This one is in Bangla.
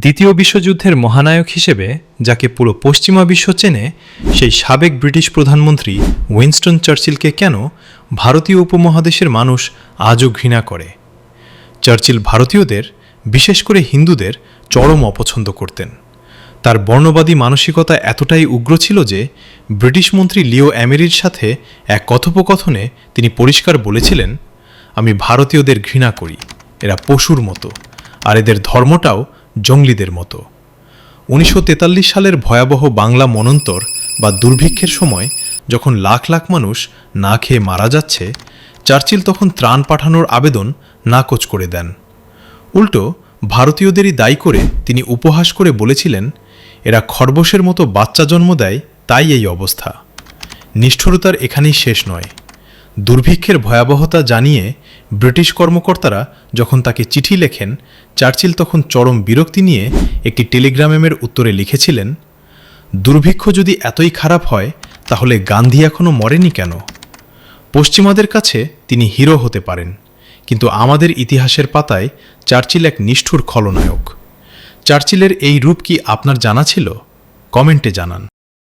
দ্বিতীয় বিশ্বযুদ্ধের মহানায়ক হিসেবে যাকে পুরো পশ্চিমা বিশ্ব চেনে, সেই সাবেক ব্রিটিশ প্রধানমন্ত্রী উইনস্টন চার্চিলকে কেন ভারতীয় উপমহাদেশের মানুষ আজও ঘৃণা করে? চার্চিল ভারতীয়দের, বিশেষ করে হিন্দুদের চরম অপছন্দ করতেন। তার বর্ণবাদী মানসিকতা এতটাই উগ্র ছিল যে ব্রিটিশ মন্ত্রী লিও অ্যামেরির সাথে এক কথোপকথনে তিনি পরিষ্কার বলেছিলেন, আমি ভারতীয়দের ঘৃণা করি, এরা পশুর মতো, আর এদের ধর্মটাও জঙ্গলিদের মতো। 1943 সালের ভয়াবহ বাংলা মনন্তর বা দুর্ভিক্ষের সময় যখন লাখ লাখ মানুষ না খেয়ে মারা যাচ্ছে, চার্চিল তখন ত্রাণ পাঠানোর আবেদন নাকচ করে দেন। উল্টো ভারতীয়দেরই দায়ী করে তিনি উপহাস করে বলেছিলেন, এরা খরগোশের মতো বাচ্চা জন্ম দেয়, তাই এই অবস্থা। নিষ্ঠুরতার এখানেই শেষ নয়। দুর্ভিক্ষের ভয়াবহতা জানিয়ে ব্রিটিশ কর্মকর্তারা যখন তাকে চিঠি লেখেন, চার্চিল তখন চরম বিরক্তি নিয়ে একটি টেলিগ্রামের উত্তরে লিখেছিলেন, দুর্ভিক্ষ যদি এতই খারাপ হয় তাহলে গান্ধী এখনও মরেনি কেন? পশ্চিমাদের কাছে তিনি হিরো হতে পারেন, কিন্তু আমাদের ইতিহাসের পাতায় চার্চিল এক নিষ্ঠুর খলনায়ক। চার্চিলের এই রূপ কি আপনার জানা ছিল? কমেন্টে জানান।